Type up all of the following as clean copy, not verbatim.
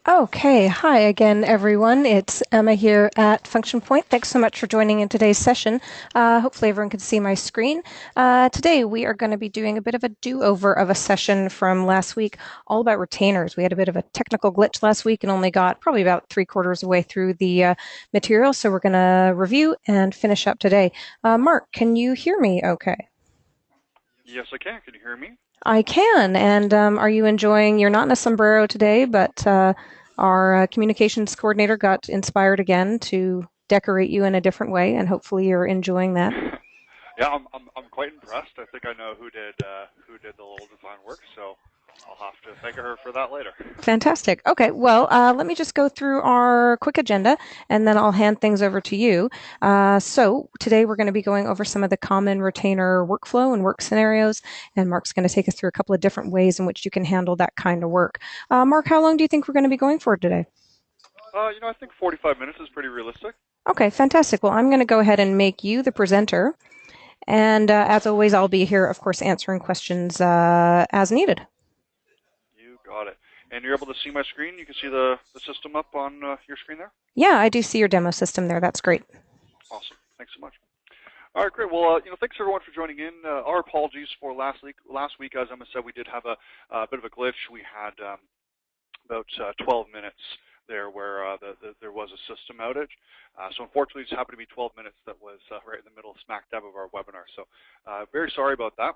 Okay, hi again, everyone. It's Emma here at Function Point. Thanks so much for joining in today's session. Hopefully everyone can see my screen. Today we are going to be doing a bit of a do-over of a session from last week, all about retainers. We had a bit of a technical glitch last week and only got probably about 3/4 of the way through the material, so we're going to review and finish up today. Mark, can you hear me okay? Yes, I can. Can you hear me? I can. And are you enjoying? You're not in a sombrero today, but our communications coordinator got inspired again to decorate you in a different way, and hopefully you're enjoying that. Yeah, I'm quite impressed. I think I know who did the little design work, so I'll have to thank her for that later. Fantastic. Okay, well, let me just go through our quick agenda and then I'll hand things over to you. So, today we're going to be going over some of the common retainer workflow and work scenarios, and Mark's going to take us through a couple of different ways in which you can handle that kind of work. Mark, how long do you think we're going to be going for today? I think 45 minutes is pretty realistic. Okay, fantastic. Well, I'm going to go ahead and make you the presenter. And as always, I'll be here, of course, answering questions as needed. You got it. And you're able to see my screen. You can see the system up on your screen there. Yeah, I do see your demo system there. That's great. Awesome. Thanks so much. All right, great. Well, thanks everyone for joining in. Our apologies for last week. Last week, as Emma said, we did have a bit of a glitch. We had about 12 minutes there where there was a system outage. So unfortunately, it just happened to be 12 minutes that was right in the middle, smack dab of our webinar. So very sorry about that.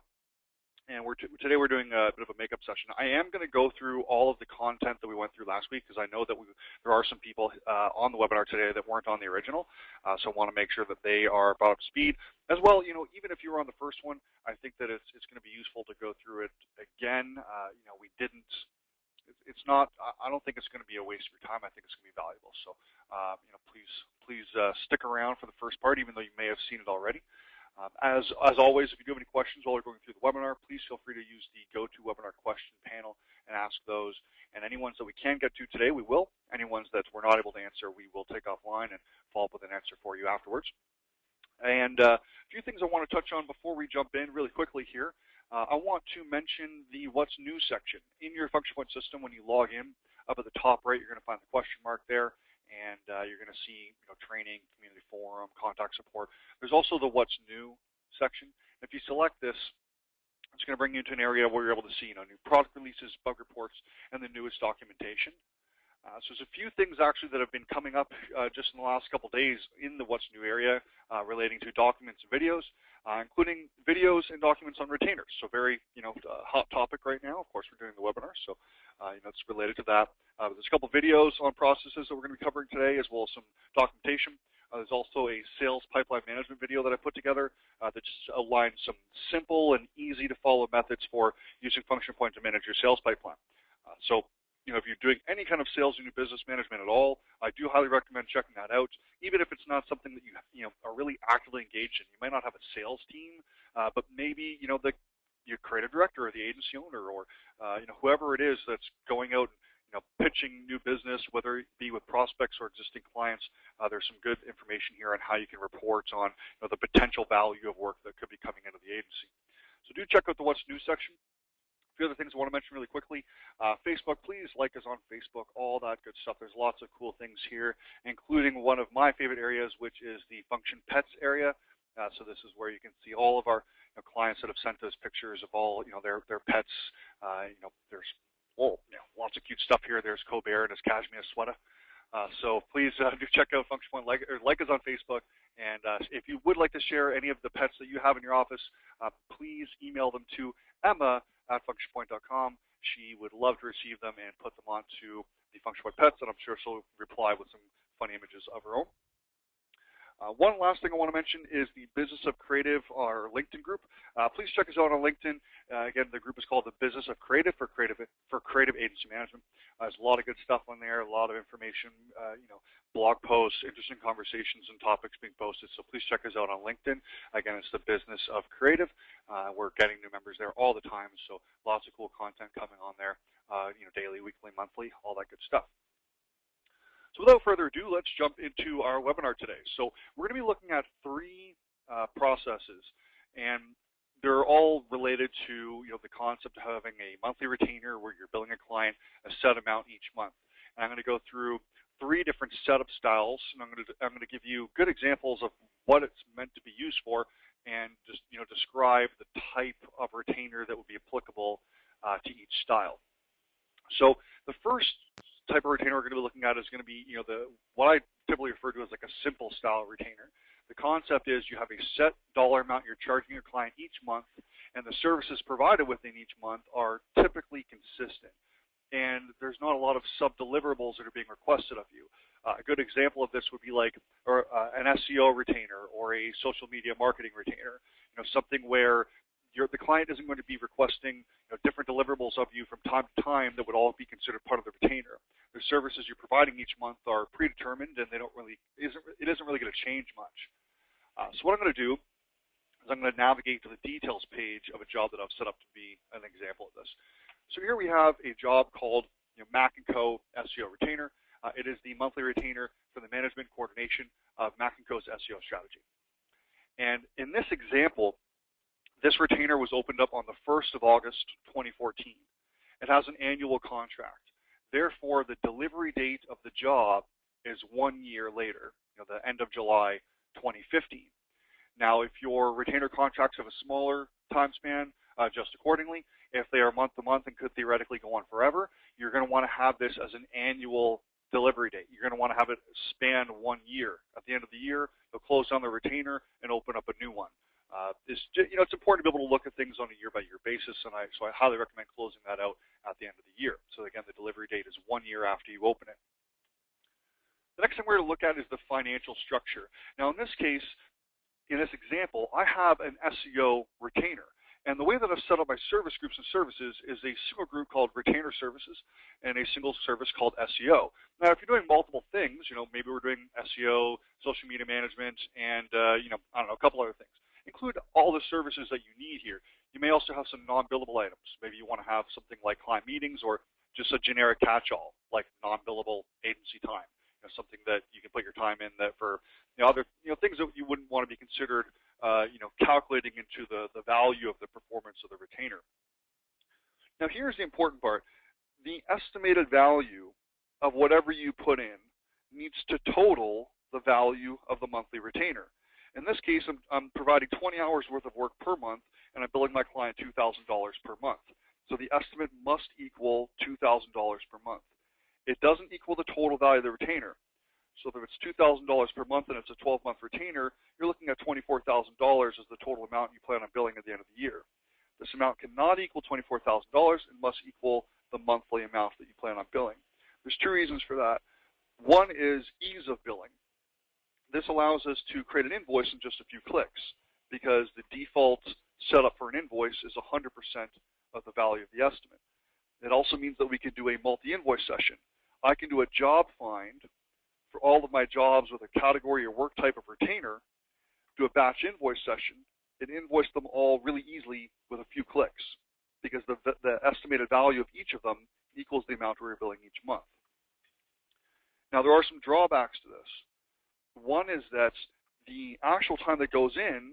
And today we're doing a bit of a makeup session. I am going to go through all of the content that we went through last week because I know that there are some people on the webinar today that weren't on the original. So I want to make sure that they are brought up to speed. As well, even if you were on the first one, I think that it's going to be useful to go through it again. We didn't it's not. I don't think it's going to be a waste of your time. I think it's going to be valuable. So, please stick around for the first part, even though you may have seen it already. As always, if you do have any questions while we're going through the webinar, please feel free to use the GoToWebinar question panel and ask those. And any ones that we can get to today, we will. Any ones that we're not able to answer, we will take offline and follow up with an answer for you afterwards. And a few things I want to touch on before we jump in really quickly here. I want to mention the What's New section. In your Function Point system, when you log in, up at the top right, you're going to find the question mark there, and you're going to see training, community forum, contact support. There's also the What's New section. If you select this, it's going to bring you into an area where you're able to see new product releases, bug reports, and the newest documentation. So there's a few things actually that have been coming up just in the last couple of days in the What's New area relating to documents and videos, including videos and documents on retainers. So very hot topic right now. Of course, we're doing the webinar, so it's related to that. There's a couple of videos on processes that we're going to be covering today, as well as some documentation. There's also a sales pipeline management video that I put together that just outlines some simple and easy to follow methods for using Function Point to manage your sales pipeline. If you're doing any kind of sales or new business management at all, I do highly recommend checking that out. Even if it's not something that you are really actively engaged in, you might not have a sales team, but maybe your creative director or the agency owner or whoever it is that's going out and pitching new business, whether it be with prospects or existing clients. There's some good information here on how you can report on the potential value of work that could be coming into the agency. So do check out the What's New section. A few other things I want to mention really quickly. Facebook, please like us on Facebook, all that good stuff. There's lots of cool things here, including one of my favorite areas, which is the Function Pets area. So this is where you can see all of our clients that have sent us pictures of all their pets. There's lots of cute stuff here. There's Colbert and his cashmere sweater. So please do check out Function Point, like us on Facebook. And if you would like to share any of the pets that you have in your office, please email them to Emma@functionpoint.com. She would love to receive them and put them onto the Function Point Pets, and I'm sure she'll reply with some funny images of her own. One last thing I want to mention is the Business of Creative, our LinkedIn group. Please check us out on LinkedIn. Again, the group is called the Business of Creative for Creative Agency Management. There's a lot of good stuff on there, a lot of information, blog posts, interesting conversations and topics being posted. So please check us out on LinkedIn. Again, it's the Business of Creative. We're getting new members there all the time, so lots of cool content coming on there, daily, weekly, monthly, all that good stuff. So without further ado, let's jump into our webinar today. So we're going to be looking at three processes, and they're all related to the concept of having a monthly retainer where you're billing a client a set amount each month. And I'm going to go through 3 different setup styles, and I'm going to give you good examples of what it's meant to be used for, and just describe the type of retainer that would be applicable to each style. So the first type of retainer we're going to be looking at is going to be what I typically refer to as like a simple style retainer. The concept is you have a set dollar amount you're charging your client each month, and the services provided within each month are typically consistent. And there's not a lot of sub-deliverables that are being requested of you. A good example of this would be like an SEO retainer or a social media marketing retainer. Something where the client isn't going to be requesting different deliverables of you from time to time that would all be considered part of the retainer. The services you're providing each month are predetermined, and it isn't really going to change much. So what I'm going to do is I'm going to navigate to the details page of a job that I've set up to be an example of this. So here we have a job called Mac & Co. SEO Retainer. It is the monthly retainer for the management coordination of Mac & Co.'s SEO strategy. And in this example, this retainer was opened up on the 1st of August, 2014. It has an annual contract. Therefore, the delivery date of the job is 1 year later, the end of July 2015. Now, if your retainer contracts have a smaller time span, adjust accordingly. If they are month to month and could theoretically go on forever, you're going to want to have this as an annual delivery date. You're going to want to have it span 1 year. At the end of the year, you'll close down the retainer and open up a new one. It's important to be able to look at things on a year-by-year basis, and so I highly recommend closing that out at the end of the year. So again, the delivery date is 1 year after you open it. The next thing we're going to look at is the financial structure. Now, in this case, in this example, I have an SEO retainer. And the way that I've set up my service groups and services is a single group called retainer services and a single service called SEO. Now, if you're doing multiple things, maybe we're doing SEO, social media management, and I don't know, a couple other things. Include all the services that you need here. You may also have some non-billable items. Maybe you want to have something like client meetings or just a generic catch-all like non-billable agency time. Something that you can put your time in that for other things that you wouldn't want to be considered calculating into the value of the performance of the retainer. Now here's the important part. The estimated value of whatever you put in needs to total the value of the monthly retainer. In this case, I'm providing 20 hours worth of work per month, and I'm billing my client $2,000 per month. So the estimate must equal $2,000 per month. It doesn't equal the total value of the retainer. So if it's $2,000 per month and it's a 12-month retainer, you're looking at $24,000 as the total amount you plan on billing at the end of the year. This amount cannot equal $24,000. It must equal the monthly amount that you plan on billing. There's 2 reasons for that. One is ease of billing. This allows us to create an invoice in just a few clicks because the default setup for an invoice is 100% of the value of the estimate. It also means that we can do a multi-invoice session. I can do a job find for all of my jobs with a category or work type of retainer, do a batch invoice session, and invoice them all really easily with a few clicks because the estimated value of each of them equals the amount we're billing each month. Now, there are some drawbacks to this. One is that the actual time that goes in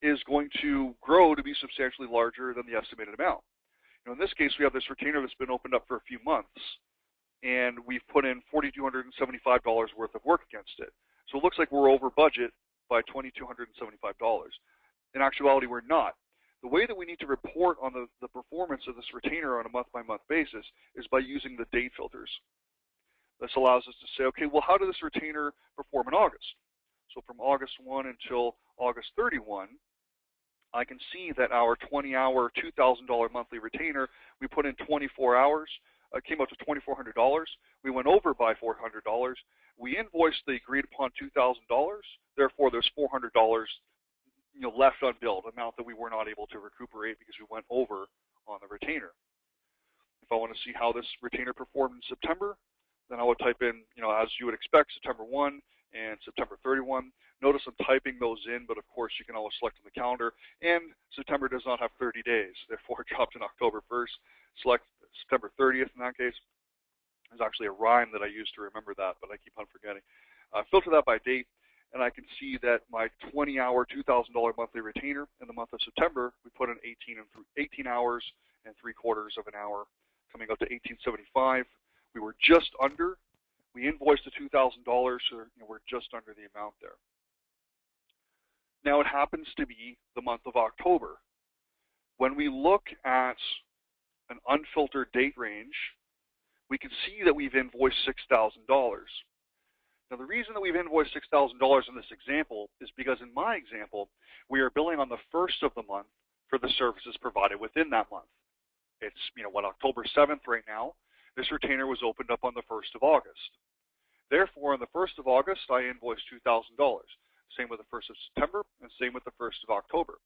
is going to grow to be substantially larger than the estimated amount. In this case, we have this retainer that's been opened up for a few months, and we've put in $4,275 worth of work against it. So it looks like we're over budget by $2,275. In actuality, we're not. The way that we need to report on the performance of this retainer on a month-by-month basis is by using the date filters. This allows us to say, okay, well, how did this retainer perform in August? So from August 1 until August 31, I can see that our 20-hour, $2,000 monthly retainer, we put in 24 hours, came out to $2,400. We went over by $400. We invoiced the agreed upon $2,000. Therefore, there's $400 left unbilled, amount that we were not able to recuperate because we went over on the retainer. If I want to see how this retainer performed in September, then I would type in, as you would expect, September 1 and September 31. Notice I'm typing those in, but of course you can always select on the calendar. And September does not have 30 days, therefore it dropped on October 1st. Select September 30th in that case. There's actually a rhyme that I use to remember that, but I keep on forgetting. Filter that by date, and I can see that my 20-hour, $2,000 monthly retainer in the month of September, we put in 18 hours and 3/4 of an hour, coming out to $1,875. We were just under. We invoiced the $2,000, so we're just under the amount there. Now it happens to be the month of October. When we look at an unfiltered date range, we can see that we've invoiced $6,000. Now the reason that we've invoiced $6,000 in this example is because in my example, we are billing on the first of the month for the services provided within that month. It's, October 7th right now. This retainer was opened up on the 1st of August. Therefore, on the 1st of August, I invoiced $2,000. Same with the 1st of September, and same with the 1st of October.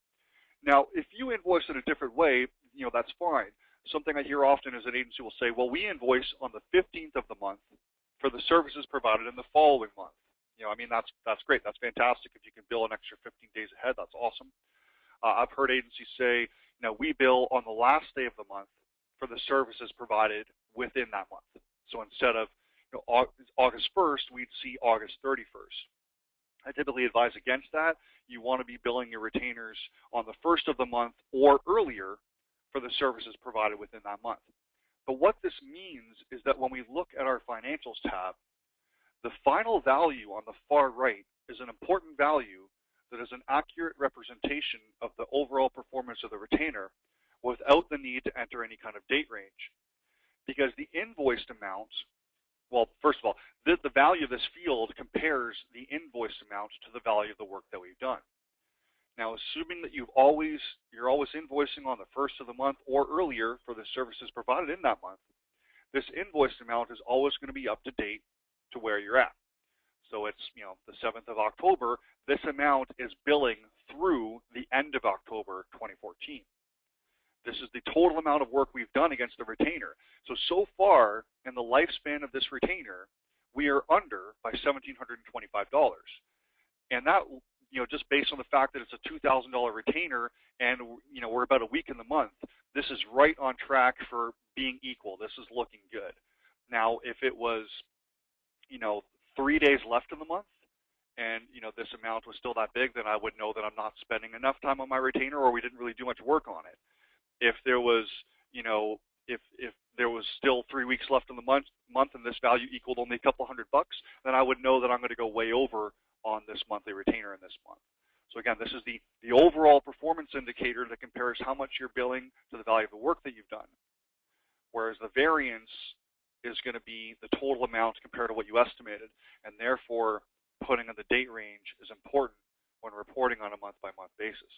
Now, if you invoice in a different way, that's fine. Something I hear often is an agency will say, well, we invoice on the 15th of the month for the services provided in the following month. That's great. That's fantastic. If you can bill an extra 15 days ahead, that's awesome. I've heard agencies say, we bill on the last day of the month for the services provided within that month. So instead of August 1st, we'd see August 31st. I typically advise against that. You want to be billing your retainers on the first of the month or earlier for the services provided within that month. But what this means is that when we look at our financials tab, the final value on the far right is an important value that is an accurate representation of the overall performance of the retainer without the need to enter any kind of date range. Because the invoiced amount, well, first of all, the value of this field compares the invoiced amount to the value of the work that we've done. Now, assuming that you're always invoicing on the first of the month or earlier for the services provided in that month, this invoiced amount is always going to be up to date to where you're at. So it's, the 7th of October, this amount is billing through the end of October 2014. This is the total amount of work we've done against the retainer. So far, in the lifespan of this retainer, we are under by $1,725. And that, just based on the fact that it's a $2,000 retainer and, we're about a week in the month, this is right on track for being equal. This is looking good. Now, if it was, 3 days left in the month, and this amount was still that big, then I would know that I'm not spending enough time on my retainer, or we didn't really do much work on it. If there was, if there was still 3 weeks left in the month and this value equaled only a couple $100, then I would know that I'm going to go way over on this monthly retainer in this month. So again, this is the overall performance indicator that compares how much you're billing to the value of the work that you've done. Whereas the variance is going to be the total amount compared to what you estimated, and therefore putting in the date range is important when reporting on a month-by-month basis.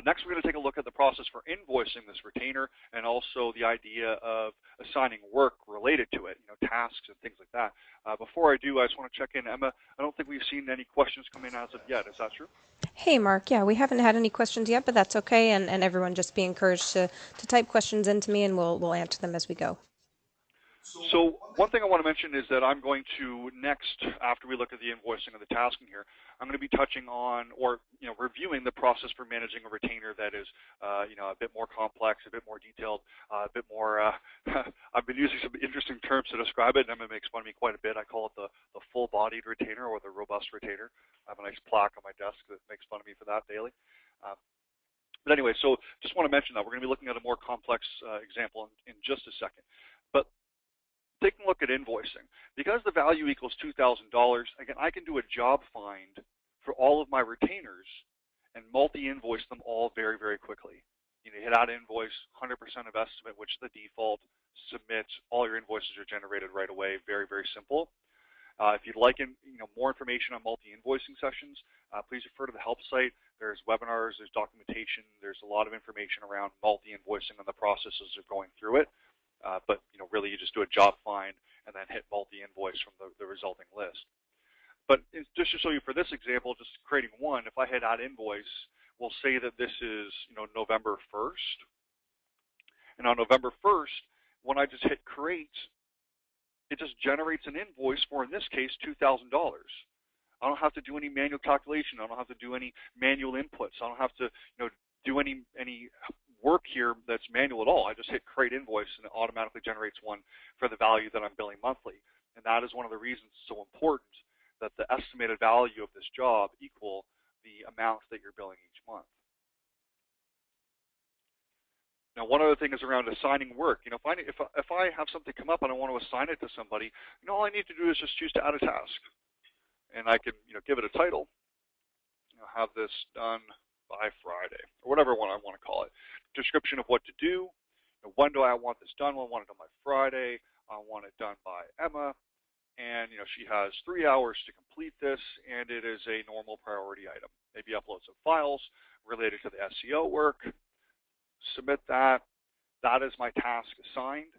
Next, we're going to take a look at the process for invoicing this retainer and also the idea of assigning work related to it, tasks and things like that. Before I do, I just want to check in. Emma, I don't think we've seen any questions come in as of yet. Is that true? Hey, Mark. Yeah, we haven't had any questions yet, but that's okay. And everyone just be encouraged to type questions into me, and we'll answer them as we go. So one thing I want to mention is that I'm going to next, after we look at the invoicing and the tasking here, I'm going to be touching on or reviewing the process for managing a retainer that is a bit more complex, a bit more detailed, a bit more. I've been using some interesting terms to describe it, and Emma makes fun of me quite a bit. I call it the full-bodied retainer or the robust retainer. I have a nice plaque on my desk that makes fun of me for that daily. But anyway, so just want to mention that we're going to be looking at a more complex example in just a second. But taking a look at invoicing. Because the value equals $2,000, again, I can do a job find for all of my retainers and multi-invoice them all very, very quickly. You hit out invoice, 100% of estimate, which is the default, submit, all your invoices are generated right away, very, very simple. If you'd like more information on multi-invoicing sessions, please refer to the help site. There's webinars, there's documentation, there's a lot of information around multi-invoicing and the processes of going through it. But really you just do a job find and then hit multi-invoice from the resulting list. But just to show you for this example, just creating one, if I hit add invoice, we'll say that this is November 1st. And on November 1st, when I just hit create, it just generates an invoice for, in this case, $2,000. I don't have to do any manual calculation. I don't have to do any manual inputs. I don't have to do any work here that's manual at all. I just hit create invoice and it automatically generates one for the value that I'm billing monthly. And that is one of the reasons it's so important that the estimated value of this job equal the amount that you're billing each month. Now, one other thing is around assigning work. You know, if I have something come up and I want to assign it to somebody, you know, all I need to do is just choose to add a task, and I can, you know, give it a title. You know, have this done by Friday, or whatever one I want to call it. Description of what to do. You know, when do I want this done? Well, I want it done by Friday. I want it done by Emma, and you know, she has 3 hours to complete this, and it is a normal priority item. Maybe upload some files related to the SEO work. Submit that. That is my task assigned.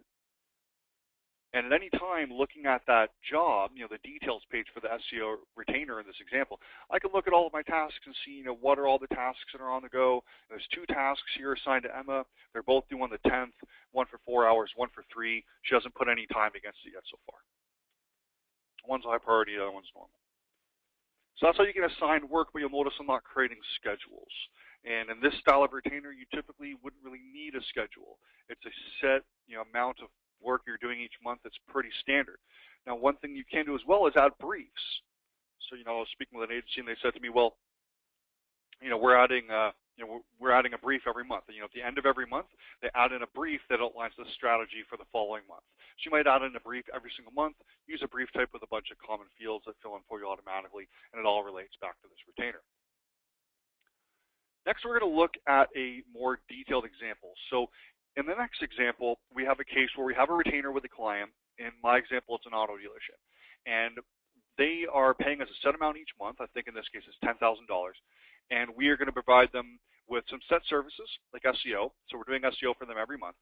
And at any time, looking at that job, you know, the details page for the SEO retainer in this example, I can look at all of my tasks and see, you know, what are all the tasks that are on the go. There's 2 tasks here assigned to Emma. They're both due on the 10th, one for 4 hours, one for 3. She hasn't put any time against it yet so far. One's high priority, the other one's normal. So that's how you can assign work, but you'll notice I'm not creating schedules. And in this style of retainer, you typically wouldn't really need a schedule. It's a set, you know, amount of work you're doing each month that's pretty standard. Now, one thing you can do as well is add briefs. So, you know, I was speaking with an agency and they said to me, well, you know, we're adding a brief every month. And, you know, at the end of every month, they add in a brief that outlines the strategy for the following month. So you might add in a brief every single month, use a brief type with a bunch of common fields that fill in for you automatically, and it all relates back to this retainer. Next, we're going to look at a more detailed example. So in the next example, we have a case where we have a retainer with a client. In my example, it's an auto dealership. And they are paying us a set amount each month. I think in this case it's $10,000. And we are going to provide them with some set services like SEO. So we're doing SEO for them every month.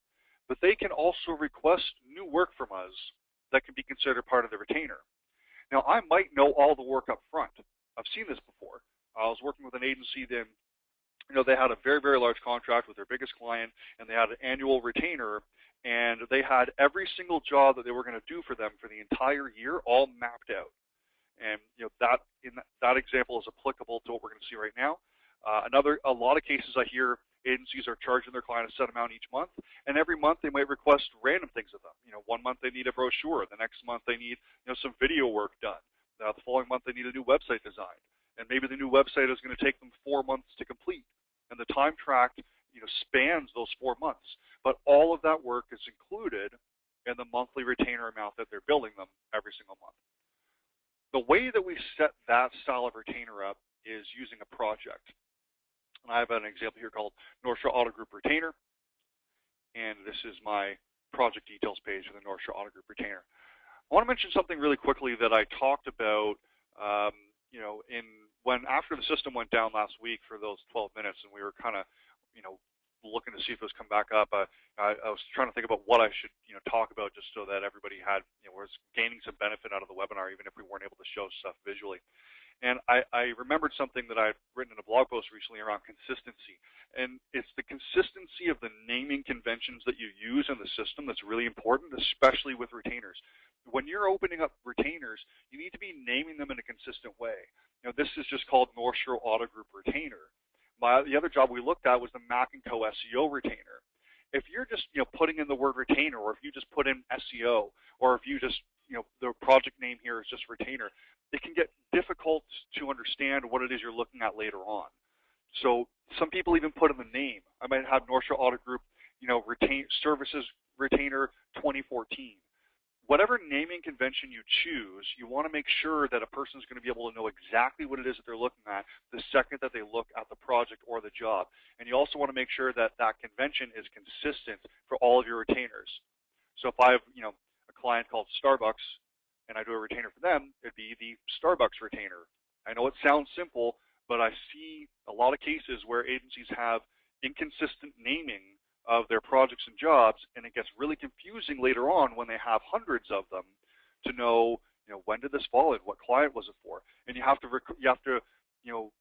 But they can also request new work from us that can be considered part of the retainer. Now, I might know all the work up front. I've seen this before. I was working with an agency that, you know, they had a very, very large contract with their biggest client, and they had an annual retainer, and they had every single job that they were going to do for them for the entire year all mapped out. And you know, that example is applicable to what we're going to see right now. A lot of cases I hear agencies are charging their client a set amount each month, and every month they might request random things of them. You know, one month they need a brochure, the next month they need, you know, some video work done. The following month they need a new website designed, and maybe the new website is going to take them 4 months to complete. And the time track, you know, spans those 4 months. But all of that work is included in the monthly retainer amount that they're billing them every single month. The way that we set that style of retainer up is using a project. And I have an example here called North Shore Auto Group Retainer. And this is my project details page for the North Shore Auto Group Retainer. I want to mention something really quickly that I talked about, you know, after the system went down last week for those 12 minutes, and we were kind of, you know, looking to see if it was come back up. I was trying to think about what I should, you know, talk about just so that everybody had, you know, was gaining some benefit out of the webinar, even if we weren't able to show stuff visually. And I remembered something that I've written in a blog post recently around consistency. And it's the consistency of the naming conventions that you use in the system that's really important, especially with retainers. When you're opening up retainers, you need to be naming them in a consistent way. You know, this is just called North Shore Auto Group Retainer. The other job we looked at was the Mac & Co. SEO retainer. If you're just, you know, putting in the word retainer, or if you just put in SEO, or if you just, you know, the project name here is just retainer, it can get difficult to understand what it is you're looking at later on. So some people even put in the name. I might have North Shore Auto Group, you know, services retainer 2014. Whatever naming convention you choose, you want to make sure that a person is going to be able to know exactly what it is that they're looking at the second that they look at the project or the job. And you also want to make sure that that convention is consistent for all of your retainers. So if I have, you know, a client called Starbucks and I do a retainer for them, it'd be the Starbucks retainer. I know it sounds simple, but I see a lot of cases where agencies have inconsistent naming of their projects and jobs, and it gets really confusing later on when they have hundreds of them to know, you know, when did this fall in, what client was it for, and you have to you know,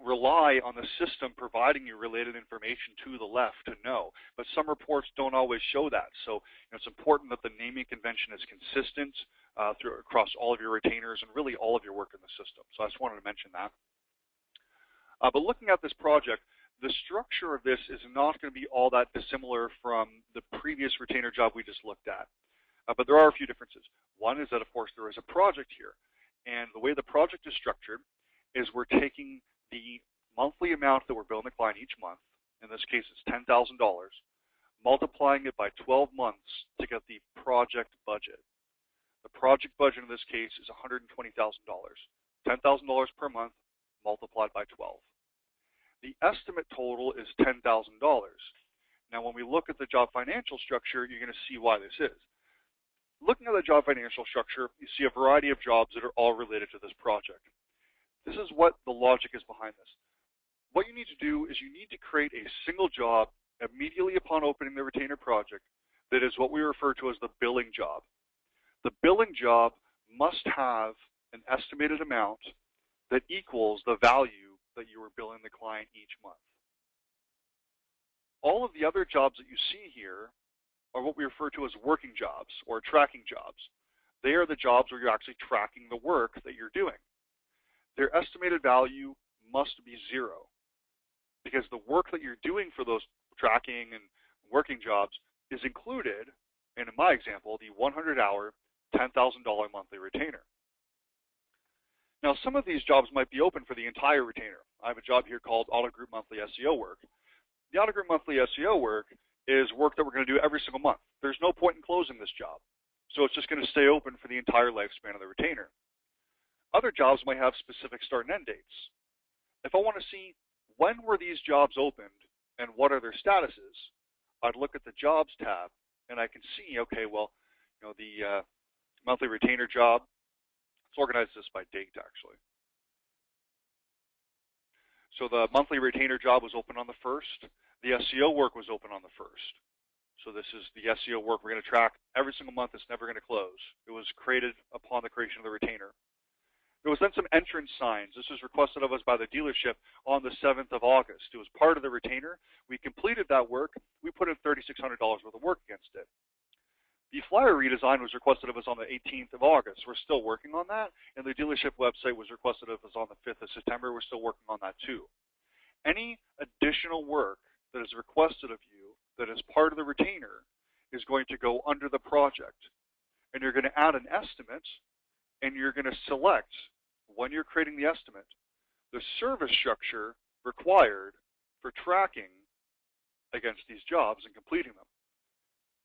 rely on the system providing you related information to the left to know. But some reports don't always show that, so you know, it's important that the naming convention is consistent across all of your retainers and really all of your work in the system. So I just wanted to mention that. But looking at this project, the structure of this is not going to be all that dissimilar from the previous retainer job we just looked at. But there are a few differences. One is that, of course, there is a project here. And the way the project is structured is we're taking the monthly amount that we're billing the client each month. In this case, it's $10,000. multiplying it by 12 months to get the project budget. The project budget in this case is $120,000, $10,000 per month multiplied by 12. The estimate total is $10,000. Now, when we look at the job financial structure, you're going to see why this is. Looking at the job financial structure, you see a variety of jobs that are all related to this project. This is what the logic is behind this. What you need to do is you need to create a single job immediately upon opening the retainer project that is what we refer to as the billing job. The billing job must have an estimated amount that equals the value that you are billing the client each month. All of the other jobs that you see here are what we refer to as working jobs or tracking jobs. They are the jobs where you're actually tracking the work that you're doing. Their estimated value must be 0 because the work that you're doing for those tracking and working jobs is included, and in my example, the 100-hour, $10,000 monthly retainer. Now, some of these jobs might be open for the entire retainer. I have a job here called Auto Group Monthly SEO Work. The Auto Group Monthly SEO Work is work that we're going to do every single month. There's no point in closing this job. So it's just going to stay open for the entire lifespan of the retainer. Other jobs might have specific start and end dates. If I want to see when were these jobs opened and what are their statuses, I'd look at the Jobs tab and I can see, okay, well, the monthly retainer job, let's organize this by date actually. So the monthly retainer job was open on the 1st. The SEO work was open on the 1st. So this is the SEO work we're going to track every single month. It's never going to close. It was created upon the creation of the retainer. There was then some entrance signs. This was requested of us by the dealership on the 7th of August. It was part of the retainer. We completed that work. We put in $3,600 worth of work against it. The flyer redesign was requested of us on the 18th of August. We're still working on that. And the dealership website was requested of us on the 5th of September. We're still working on that too. Any additional work that is requested of you that is part of the retainer is going to go under the project. And you're going to add an estimate, and you're going to select, when you're creating the estimate, the service structure required for tracking against these jobs and completing them,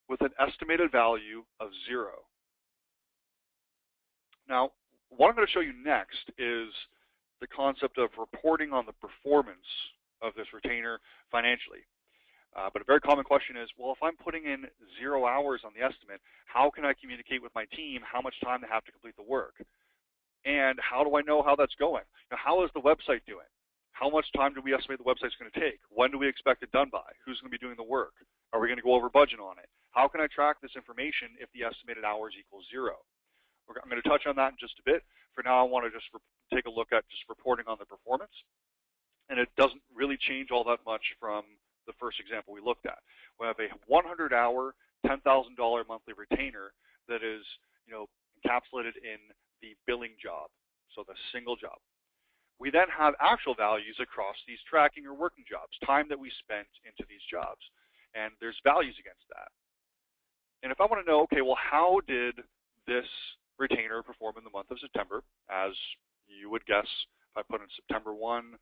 with an estimated value of 0. Now, what I'm going to show you next is the concept of reporting on the performance of this retainer financially. But a very common question is, well, if I'm putting in 0 hours on the estimate, how can I communicate with my team how much time they have to complete the work? And how do I know how that's going? Now, how is the website doing? How much time do we estimate the website's going to take? When do we expect it done by? Who's going to be doing the work? Are we going to go over budget on it? How can I track this information if the estimated hours equals 0? I'm going to touch on that in just a bit. For now, I want to just take a look at just reporting on the performance. And it doesn't really change all that much from the first example we looked at. We have a 100-hour, $10,000 monthly retainer that is, encapsulated in the billing job, so the single job. We then have actual values across these tracking or working jobs, time that we spent into these jobs, and there's values against that. And if I want to know, okay, well, how did this retainer perform in the month of September, as you would guess if I put in September 1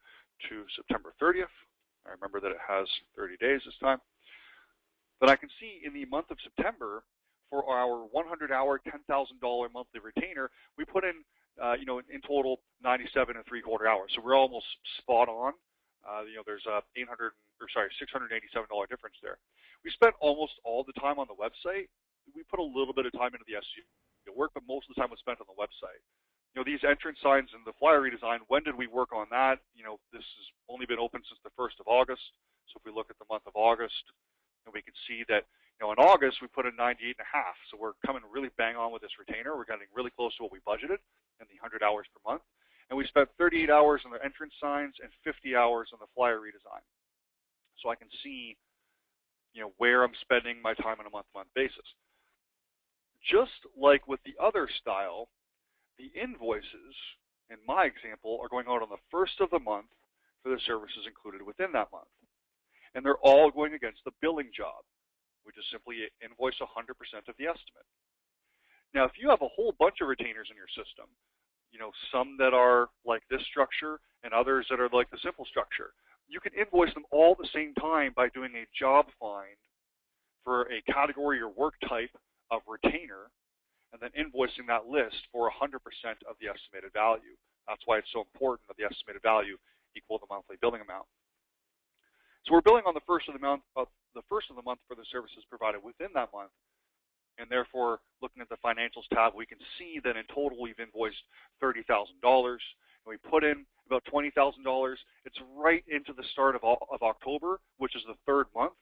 to September 30th, I remember that it has 30 days this time, but I can see in the month of September, for our 100-hour, $10,000 monthly retainer, we put in, in total 97 3/4 hours. So we're almost spot on. There's a $687 difference there. We spent almost all the time on the website. We put a little bit of time into the SEO work, but most of the time was spent on the website. These entrance signs and the flyer redesign, when did we work on that? This has only been open since the 1st of August. So if we look at the month of August, and we can see that, in August, we put in 98.5. So we're coming really bang on with this retainer. We're getting really close to what we budgeted in the 100 hours per month. And we spent 38 hours on the entrance signs and 50 hours on the flyer redesign. So I can see, where I'm spending my time on a month-to-month basis. Just like with the other style, the invoices, in my example, are going out on the 1st of the month for the services included within that month. And they're all going against the billing job. We just simply invoice 100% of the estimate. Now, if you have a whole bunch of retainers in your system, some that are like this structure and others that are like the simple structure, you can invoice them all at the same time by doing a job find for a category or work type of retainer, and then invoicing that list for 100% of the estimated value. That's why it's so important that the estimated value equal the monthly billing amount. So we're billing on the first of the month for the services provided within that month, and therefore, looking at the financials tab, we can see that in total we've invoiced $30,000, and we put in about $20,000. It's right into the start of October, which is the third month,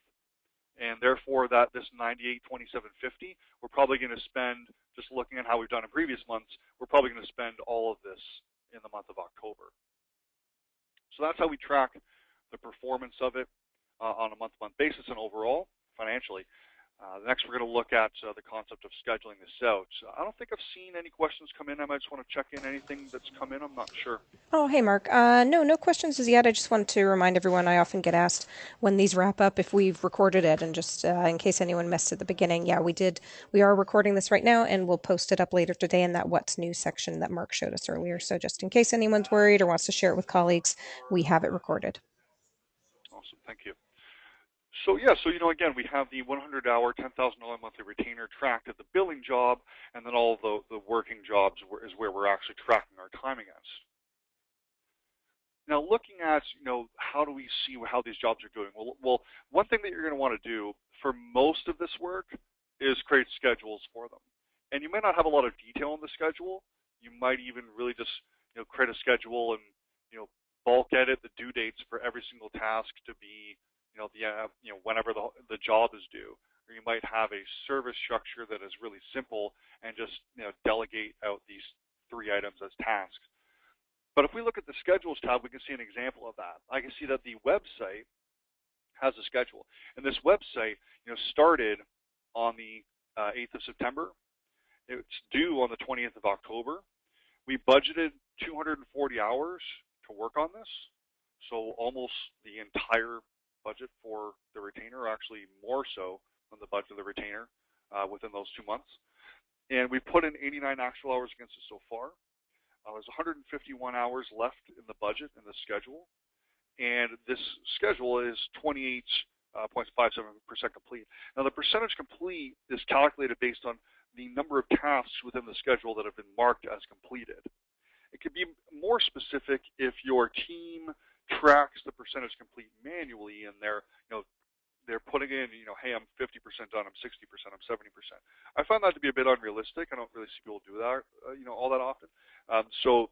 and therefore this $98,2750, we're probably going to spend, just looking at how we've done in previous months, we're probably going to spend all of this in the month of October. So that's how we track the performance of it on a month-to-month basis and overall financially. Next, we're going to look at the concept of scheduling this out. I don't think I've seen any questions come in. I might just want to check in anything that's come in. I'm not sure. Oh, hey, Mark. No questions as yet. I just wanted to remind everyone, I often get asked when these wrap up if we've recorded it, and just in case anyone missed at the beginning, yeah, we did. We are recording this right now, and we'll post it up later today in that What's New section that Mark showed us earlier. So just in case anyone's worried or wants to share it with colleagues, we have it recorded. Awesome. Thank you. So yeah, again, we have the 100-hour, $10,000 monthly retainer tracked at the billing job, and then all the working jobs is where we're actually tracking our time against. Now, looking at how do we see how these jobs are doing? Well, one thing that you're going to want to do for most of this work is create schedules for them, and you may not have a lot of detail in the schedule. You might even really just create a schedule and bulk edit the due dates for every single task to be whenever the job is due. Or you might have a service structure that is really simple and just delegate out these 3 items as tasks. But if we look at the schedules tab, we can see an example of that. I can see that the website has a schedule, and this website started on the 8th of September. It's due on the 20th of October. We budgeted 240 hours to work on this, so almost the entire budget for the retainer, actually more so than the budget of the retainer within those 2 months. And we put in 89 actual hours against it so far. There's 151 hours left in the budget in the schedule, and this schedule is 28.57% complete. Now, the percentage complete is calculated based on the number of tasks within the schedule that have been marked as completed. It could be more specific if your team tracks the percentage complete manually, and they're putting in, hey, I'm 50% done, I'm 60%, I'm 70%. I find that to be a bit unrealistic. I don't really see people do that, all that often. So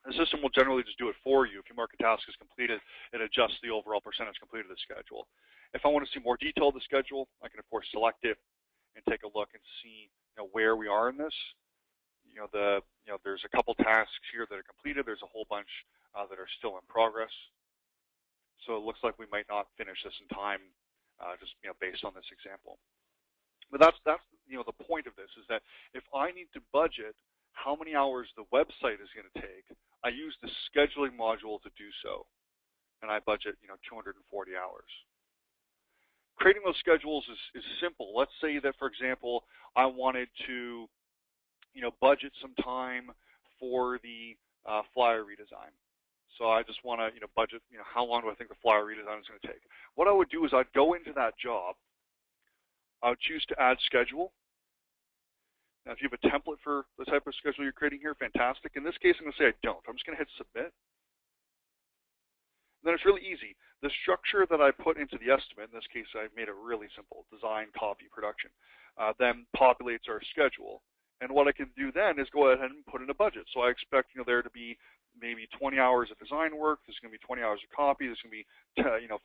the system will generally just do it for you. If you mark a task as completed, it adjusts the overall percentage completed of the schedule. If I want to see more detail of the schedule, I can, of course, select it and take a look and see where we are in this. There's a couple tasks here that are completed. There's a whole bunch that are still in progress. So it looks like we might not finish this in time, just based on this example. But that's the point of this, is that if I need to budget how many hours the website is going to take, I use the scheduling module to do so, and I budget 240 hours. Creating those schedules is simple. Let's say that, for example, I wanted to budget some time for the flyer redesign. So I just want to budget how long do I think the flyer redesign is going to take. What I would do is I'd go into that job. I would choose to add schedule. Now, if you have a template for the type of schedule you're creating here, fantastic. In this case, I'm going to say I don't. I'm just going to hit submit. Then it's really easy. The structure that I put into the estimate, in this case I've made it really simple, design, copy, production, then populates our schedule. And what I can do then is go ahead and put in a budget. So I expect there to be maybe 20 hours of design work. There's going to be 20 hours of copy. There's going to be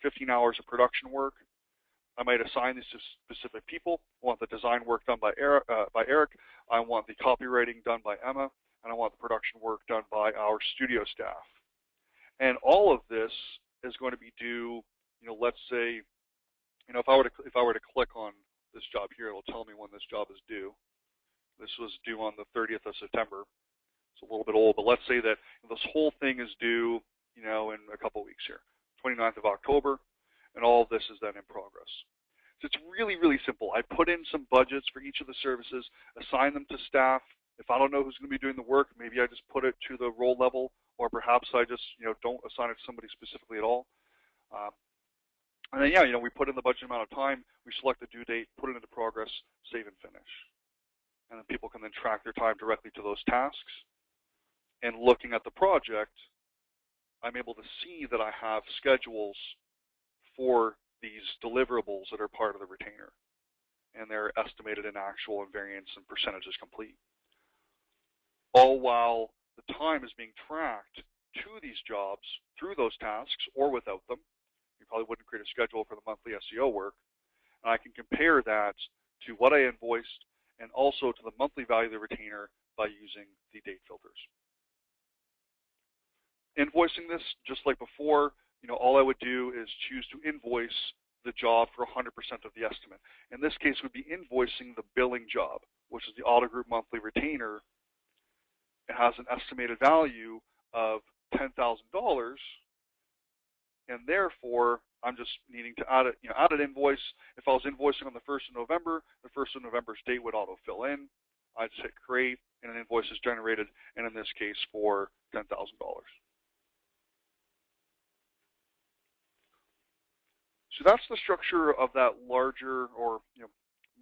15 hours of production work. I might assign these to specific people. I want the design work done by Eric. I want the copywriting done by Emma, and I want the production work done by our studio staff. And all of this is going to be due. Let's say, if I were to click on this job here, it'll tell me when this job is due. This was due on the 30th of September. It's a little bit old, but let's say that this whole thing is due, in a couple weeks here, 29th of October, and all of this is then in progress. So it's really, really simple. I put in some budgets for each of the services, assign them to staff. If I don't know who's going to be doing the work, maybe I just put it to the role level, or perhaps I just, don't assign it to somebody specifically at all. And then, yeah, we put in the budget amount of time, we select the due date, put it into progress, save and finish. And then people can then track their time directly to those tasks. And looking at the project, I'm able to see that I have schedules for these deliverables that are part of the retainer. And they're estimated in actual and variance and percentages complete. All while the time is being tracked to these jobs through those tasks or without them. You probably wouldn't create a schedule for the monthly SEO work. And I can compare that to what I invoiced and also to the monthly value of the retainer by using the date filters. Invoicing this, just like before, all I would do is choose to invoice the job for 100% of the estimate. In this case, we'd be invoicing the billing job, which is the Auto Group monthly retainer. It has an estimated value of $10,000, and therefore I'm just needing to add an invoice. If I was invoicing on the 1st of November, the 1st of November's date would auto-fill in. I just hit create, and an invoice is generated, and in this case for $10,000. So that's the structure of that larger or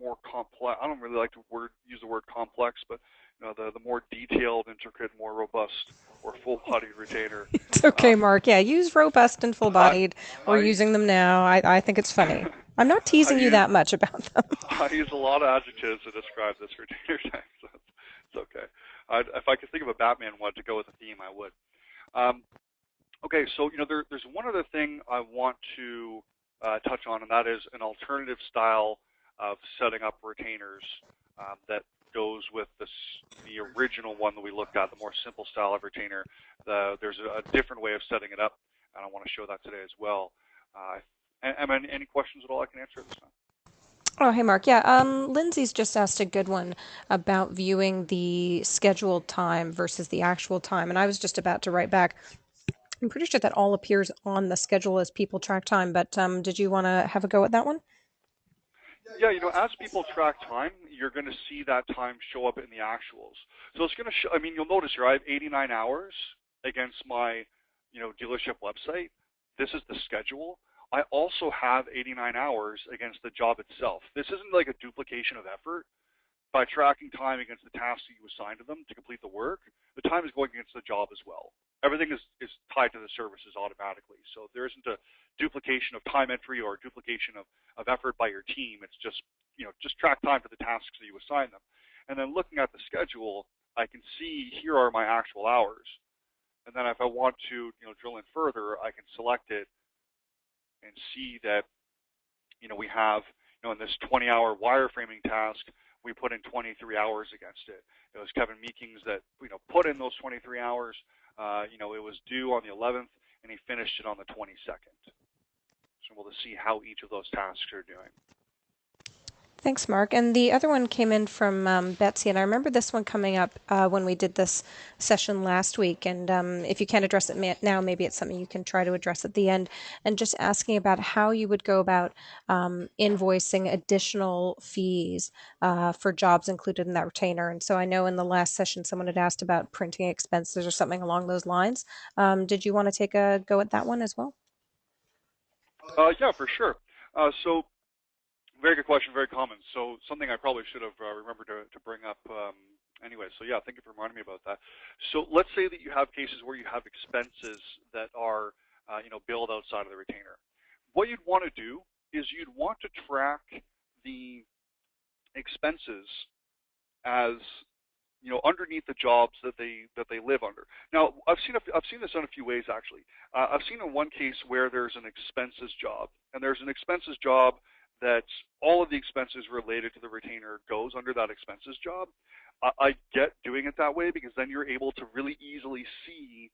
more complex. I don't really like to use the word complex, but the more detailed, intricate, more robust, or full-bodied retainer. It's okay, Mark. Yeah, use robust and full-bodied. We're using them now. I think it's funny. I'm not teasing you that much about them. I use a lot of adjectives to describe this retainer type, so it's okay. If I could think of a Batman one to go with a theme, I would. Okay, so there's one other thing I want to touch on, and that is an alternative style of setting up retainers that goes with the original one that we looked at, the more simple style of retainer. There's a different way of setting it up, and I want to show that today as well. Emma, any questions at all I can answer at this time? Oh, hey, Mark. Yeah, Lindsay's just asked a good one about viewing the scheduled time versus the actual time, and I was just about to write back. I'm pretty sure that all appears on the schedule as people track time, but did you want to have a go at that one? Yeah, as people track time, you're going to see that time show up in the actuals. So it's going to show, you'll notice here I have 89 hours against my, dealership website. This is the schedule. I also have 89 hours against the job itself. This isn't like a duplication of effort. By tracking time against the tasks that you assign to them to complete the work, the time is going against the job as well. Everything is tied to the services automatically. So there isn't a duplication of time entry or a duplication of effort by your team. It's just, just track time for the tasks that you assign them. And then looking at the schedule, I can see here are my actual hours. And then if I want to, drill in further, I can select it and see that, we have, in this 20-hour wireframing task, we put in 23 hours against it. It was Kevin Meekings that put in those 23 hours. It was due on the 11th, and he finished it on the 22nd. So we'll see how each of those tasks are doing. Thanks, Mark. And the other one came in from Betsy, and I remember this one coming up when we did this session last week. And if you can't address it now, maybe it's something you can try to address at the end. And just asking about how you would go about invoicing additional fees for jobs included in that retainer. And so I know in the last session someone had asked about printing expenses or something along those lines. Did you want to take a go at that one as well? Yeah, for sure. So very good question, very common. So something I probably should have remembered to bring up anyway. So yeah, thank you for reminding me about that. So let's say that you have cases where you have expenses that are billed outside of the retainer. What you'd want to do is you'd want to track the expenses as underneath the jobs that they live under. Now, I've seen this done a few ways actually. I've seen in one case where there's an expenses job, and there's an expenses job that all of the expenses related to the retainer goes under that expenses job. I get doing it that way because then you're able to really easily see,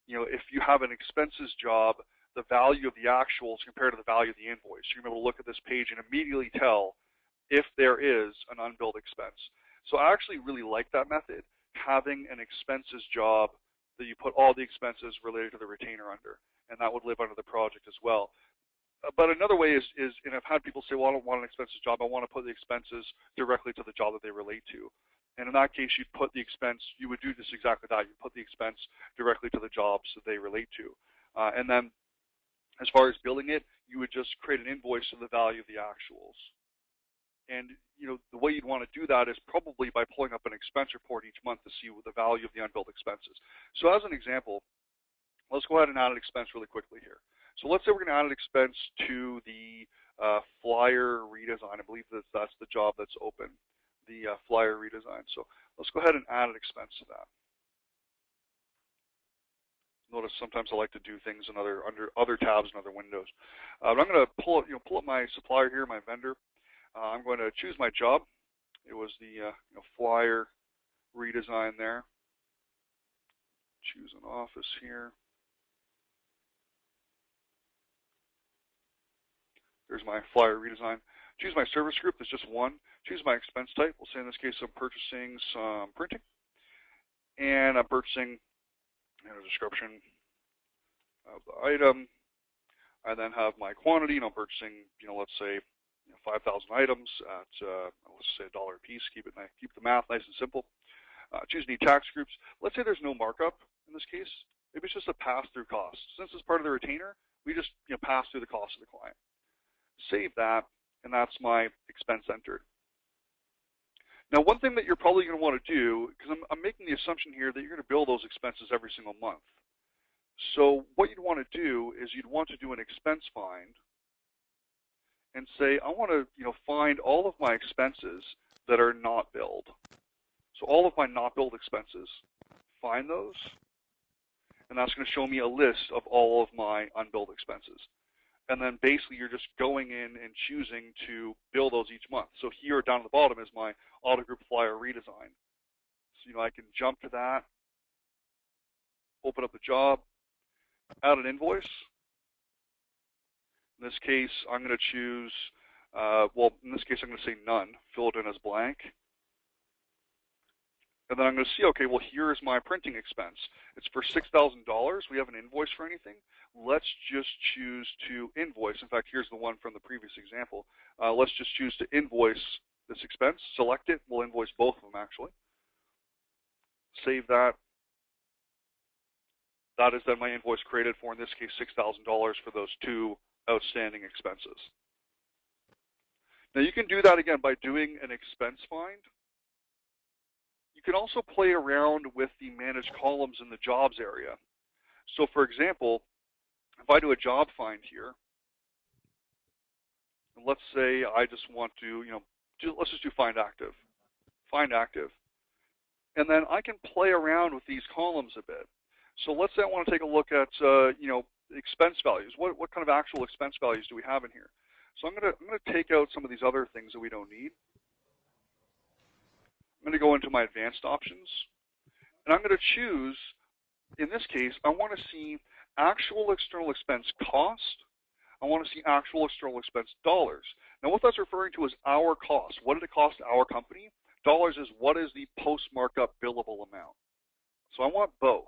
if you have an expenses job, the value of the actuals compared to the value of the invoice. You're able to look at this page and immediately tell if there is an unbilled expense. So I actually really like that method, having an expenses job that you put all the expenses related to the retainer under, and that would live under the project as well. But another way is, and I've had people say, well, I don't want an expenses job. I want to put the expenses directly to the job that they relate to. And in that case, you'd put the expense, you would do just exactly that. You put the expense directly to the jobs that they relate to. And then As far as billing it, you would just create an invoice to the value of the actuals. And the way you'd want to do that is probably by pulling up an expense report each month to see what the value of the unbilled expenses. So as an example, let's go ahead and add an expense really quickly here. So let's say we're going to add an expense to the flyer redesign. I believe that's the job that's open, the flyer redesign. So let's go ahead and add an expense to that. Notice sometimes I like to do things in under other tabs and other windows. But I'm going to pull up my supplier here, my vendor. I'm going to choose my job. It was the flyer redesign there. Choose an office here. There's my flyer redesign. Choose my service group. There's just one. Choose my expense type. We'll say in this case I'm purchasing some printing, and I'm purchasing a description of the item. I then have my quantity, and I'm purchasing, let's say, 5,000 items at let's say $1 a piece. Keep the math nice and simple. Choose any tax groups. Let's say there's no markup in this case. Maybe it's just a pass-through cost. Since it's part of the retainer, we just pass through the cost to the client. Save that, and that's my expense entered. Now, one thing that you're probably going to want to do, because I'm making the assumption here that you're going to bill those expenses every single month. So what you'd want to do is you'd want to do an expense find and say, I want to find all of my expenses that are not billed. So all of my not billed expenses, find those, and that's going to show me a list of all of my unbilled expenses. And then basically you're just going in and choosing to bill those each month. So here down at the bottom is my auto group flyer redesign. So I can jump to that, open up the job, add an invoice. In this case, I'm going to choose, in this case I'm going to say none, fill it in as blank. And then I'm going to see, okay, well, here's my printing expense. It's for $6,000. We haven't invoiced for anything. Let's just choose to invoice. In fact, here's the one from the previous example. Let's just choose to invoice this expense. Select it. We'll invoice both of them, actually. Save that. That is then my invoice created for, in this case, $6,000 for those two outstanding expenses. Now, you can do that, again, by doing an expense find. You can also play around with the manage columns in the jobs area. So, for example, if I do a job find here, and let's say I just want to, let's just do find active. Find active. And then I can play around with these columns a bit. So let's say I want to take a look at, expense values. What kind of actual expense values do we have in here? So I'm going to take out some of these other things that we don't need. I'm going to go into my advanced options, and I'm going to choose, in this case, I want to see actual external expense cost. I want to see actual external expense dollars. Now, what that's referring to is our cost. What did it cost our company? Dollars is what is the post-markup billable amount. So I want both.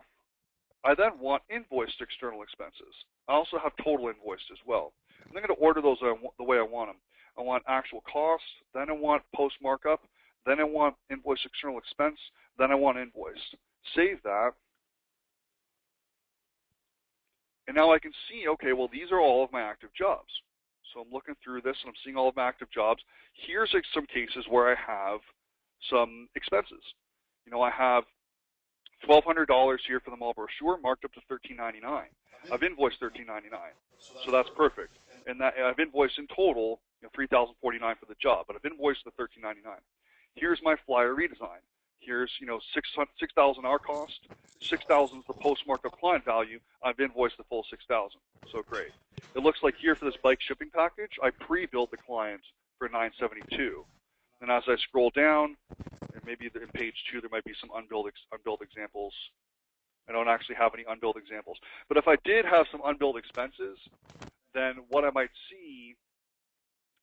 I then want invoiced external expenses. I also have total invoiced as well. I'm going to order those the way I want them. I want actual cost, then I want post-markup, then I want invoice external expense, then I want invoiced. Save that. And now I can see, okay, well, these are all of my active jobs. So I'm looking through this, and I'm seeing all of my active jobs. Here's some cases where I have some expenses. I have $1,200 here for the mall brochure, marked up to $13.99. I've invoiced $13.99, so that's perfect. And that I've invoiced in total $3,049 for the job, but I've invoiced the $13.99. Here's my flyer redesign. Here's $6,000 our cost, $6,000 is the post markup client value. I've invoiced the full $6,000. So great. It looks like here for this bike shipping package, I pre-billed the client for $972. And as I scroll down, and maybe in page 2 there might be some unbilled examples. I don't actually have any unbilled examples. But if I did have some unbilled expenses, then what I might see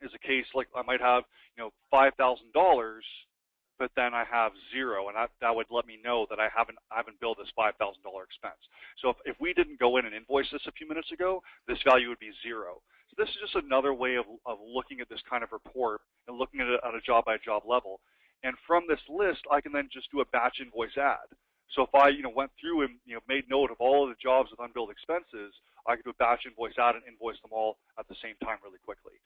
is a case like I might have $5,000, but then I have zero, and that would let me know that I haven't billed this $5,000 expense. So if we didn't go in and invoice this a few minutes ago, this value would be zero. So this is just another way of looking at this kind of report and looking at it at a job-by-job level. And from this list, I can then just do a batch invoice add. So if I went through and made note of all of the jobs with unbilled expenses, I could do a batch invoice out and invoice them all at the same time really quickly.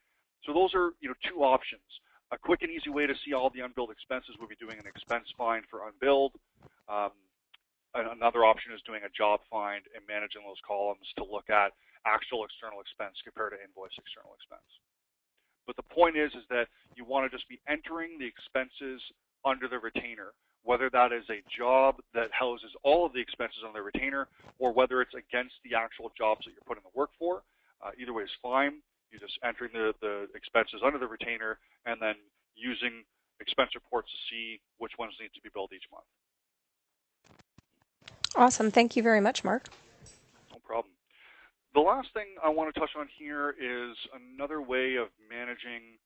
So those are two options. A quick and easy way to see all the unbilled expenses would be doing an expense find for unbilled. Another option is doing a job find and managing those columns to look at actual external expense compared to invoice external expense. But the point is that you want to just be entering the expenses under the retainer, whether that is a job that houses all of the expenses on the retainer or whether it's against the actual jobs that you're putting the work for. Either way is fine. You're just entering the expenses under the retainer and then using expense reports to see which ones need to be billed each month. Awesome. Thank you very much, Mark. No problem. The last thing I want to touch on here is another way of managing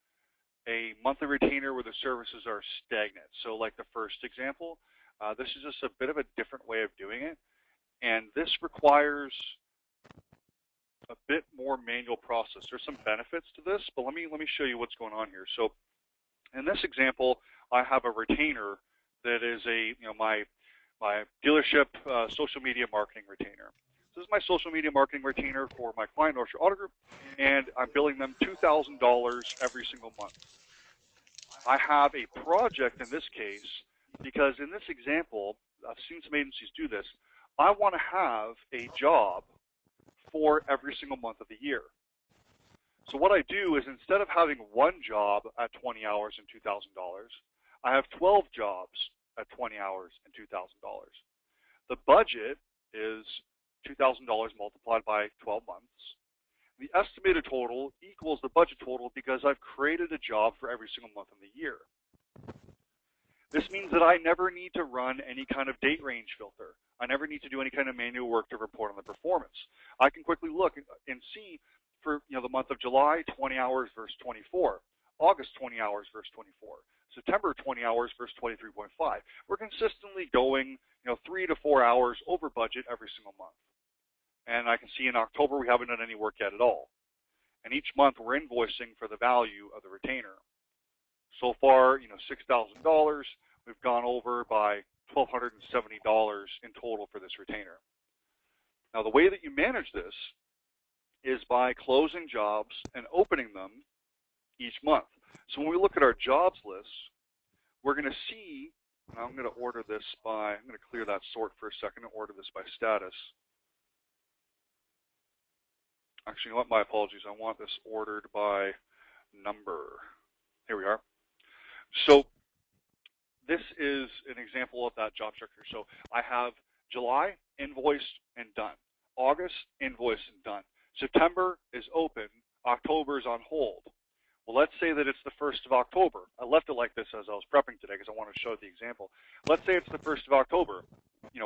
a monthly retainer where the services are stagnant. So like the first example, this is just a bit of a different way of doing it. And this requires a bit more manual process. There's some benefits to this, but let me show you what's going on here. So in this example, I have a retainer that is my dealership social media marketing retainer. This is my social media marketing retainer for my client, North Shore Auto Group, and I'm billing them $2,000 every single month. I have a project in this case because in this example, I've seen some agencies do this. I want to have a job for every single month of the year. So what I do is instead of having one job at 20 hours and $2,000, I have 12 jobs at 20 hours and $2,000. The budget is $2,000 multiplied by 12 months. The estimated total equals the budget total because I've created a job for every single month in the year. This means that I never need to run any kind of date range filter. I never need to do any kind of manual work to report on the performance. I can quickly look and see for the month of July, 20 hours versus 24, August 20 hours versus 24, September 20 hours versus 23.5. We're consistently going 3 to 4 hours over budget every single month. And I can see in October we haven't done any work yet at all. And each month we're invoicing for the value of the retainer. So far, $6,000. We've gone over by $1,270 in total for this retainer. Now the way that you manage this is by closing jobs and opening them each month. So when we look at our jobs list, we're going to see, and I'm going to order this by, I'm going to clear that sort for a second and order this by status. Actually, you know what? My apologies. I want this ordered by number. Here we are. So this is an example of that job structure. So I have July invoiced and done. August invoiced and done. September is open. October is on hold. Well, let's say that it's the 1st of October. I left it like this as I was prepping today because I want to show the example. Let's say it's the 1st of October.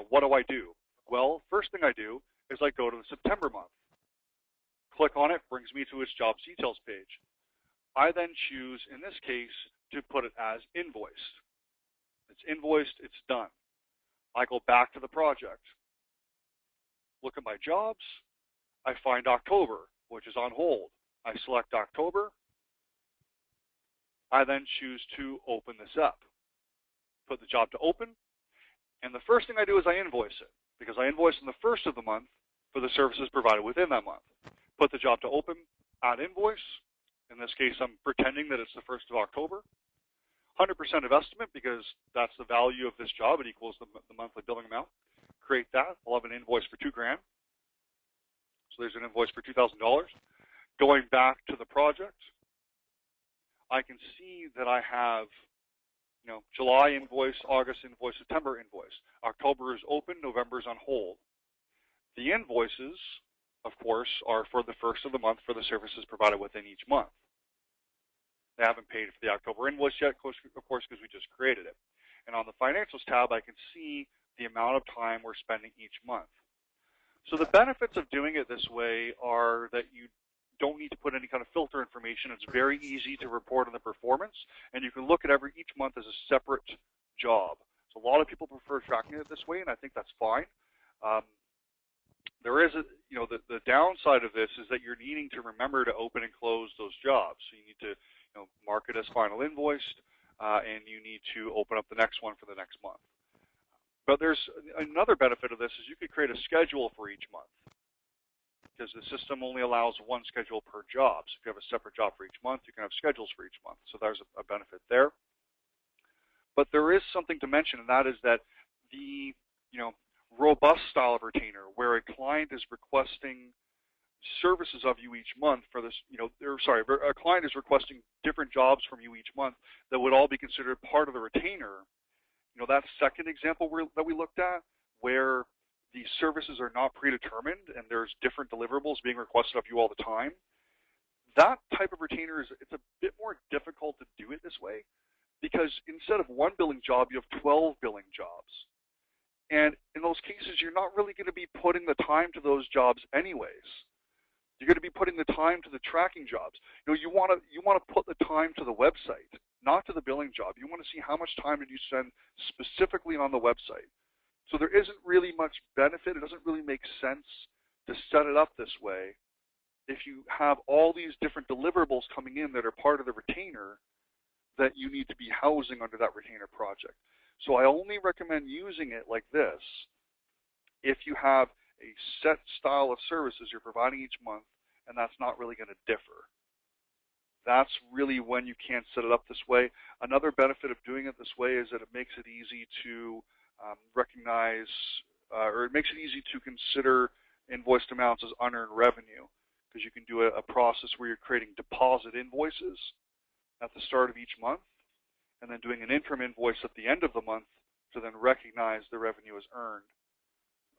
What do? Well, first thing I do is I go to the September month. Click on it, brings me to its jobs details page. I then choose, in this case, to put it as invoiced. It's invoiced, it's done. I go back to the project. Look at my jobs. I find October, which is on hold. I select October. I then choose to open this up. Put the job to open. And the first thing I do is I invoice it, because I invoice on the 1st of the month for the services provided within that month. Put the job to open, add invoice. In this case, I'm pretending that it's the 1st of October. 100% of estimate, because that's the value of this job. It equals the monthly billing amount. Create that. I'll have an invoice for $2,000. So there's an invoice for $2,000. Going back to the project, I can see that I have, July invoice, August invoice, September invoice. October is open, November is on hold. The invoices, of course, are for the 1st of the month for the services provided within each month. They haven't paid for the October invoice yet, of course, because we just created it. And on the Financials tab, I can see the amount of time we're spending each month. So the benefits of doing it this way are that you don't need to put any kind of filter information. It's very easy to report on the performance, and you can look at each month as a separate job. So a lot of people prefer tracking it this way, and I think that's fine. There is the downside of this is that you're needing to remember to open and close those jobs. So you need to mark it as final invoiced, and you need to open up the next one for the next month. But there's another benefit of this is you could create a schedule for each month. because the system only allows one schedule per job. So if you have a separate job for each month, you can have schedules for each month. So there's a benefit there. But there is something to mention, and that is that the robust style of retainer, where a client is requesting services of you each month for this, a client is requesting different jobs from you each month that would all be considered part of the retainer. That second example that we looked at, where the services are not predetermined and there's different deliverables being requested of you all the time, that type of retainer it's a bit more difficult to do it this way, because instead of one billing job, you have 12 billing jobs. And in those cases, you're not really going to be putting the time to those jobs anyways. You're going to be putting the time to the tracking jobs. You want to put the time to the website, not to the billing job. You want to see how much time did you spend specifically on the website. So there isn't really much benefit. It doesn't really make sense to set it up this way if you have all these different deliverables coming in that are part of the retainer that you need to be housing under that retainer project. So I only recommend using it like this if you have a set style of services you're providing each month, and that's not really going to differ. That's really when you can't set it up this way. Another benefit of doing it this way is that it makes it easy to recognize, or it makes it easy to consider invoiced amounts as unearned revenue, because you can do a process where you're creating deposit invoices at the start of each month, and then doing an interim invoice at the end of the month to then recognize the revenue as earned.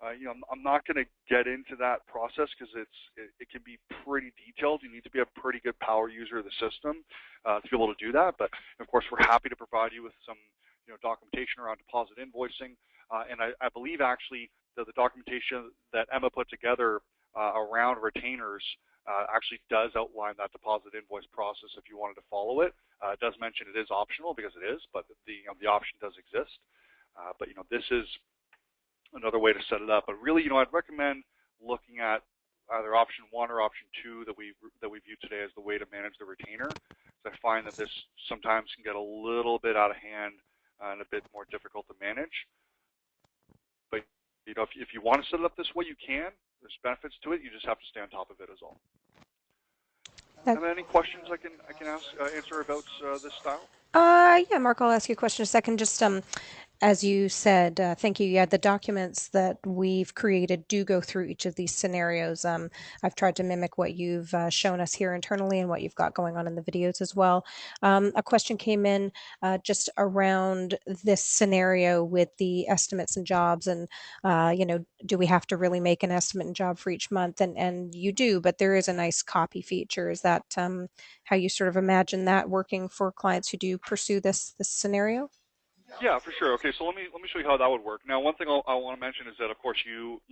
I'm not going to get into that process because it can be pretty detailed. You need to be a pretty good power user of the system to be able to do that. But of course, we're happy to provide you with some documentation around deposit invoicing. And I believe actually that the documentation that Emma put together around retainers actually does outline that deposit invoice process if you wanted to follow it. It does mention it is optional, because it is, but the option does exist. But this is another way to set it up. But really, I'd recommend looking at either option 1 or option 2 that we view today as the way to manage the retainer. So I find that this sometimes can get a little bit out of hand and a bit more difficult to manage. But if you want to set it up this way, you can. There's benefits to it. You just have to stay on top of it, is all. Any questions I can answer about this style? Yeah, Mark, I'll ask you a question in a second. Just as you said, thank you. Yeah, the documents that we've created do go through each of these scenarios. I've tried to mimic what you've shown us here internally and what you've got going on in the videos as well. A question came in just around this scenario with the estimates and jobs, and do we have to really make an estimate and job for each month? And you do, but there is a nice copy feature. Is that how you sort of imagine that working for clients who do pursue this scenario? Yeah, for sure. Okay, so let me show you how that would work. Now, one thing I want to mention is that, of course, you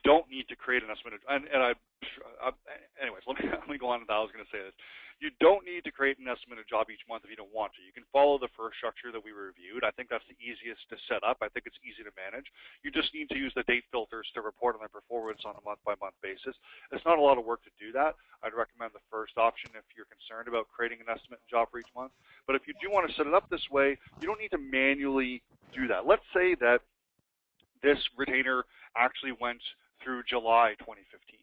don't need to create an estimate. Anyways, let me go on to that. I was going to say this. You don't need to create an estimate of job each month if you don't want to. You can follow the first structure that we reviewed. I think that's the easiest to set up. I think it's easy to manage. You just need to use the date filters to report on their performance on a month-by-month basis. It's not a lot of work to do that. I'd recommend the first option if you're concerned about creating an estimate and job for each month. But if you do want to set it up this way, you don't need to manually do that. Let's say that this retainer actually went through July 2015.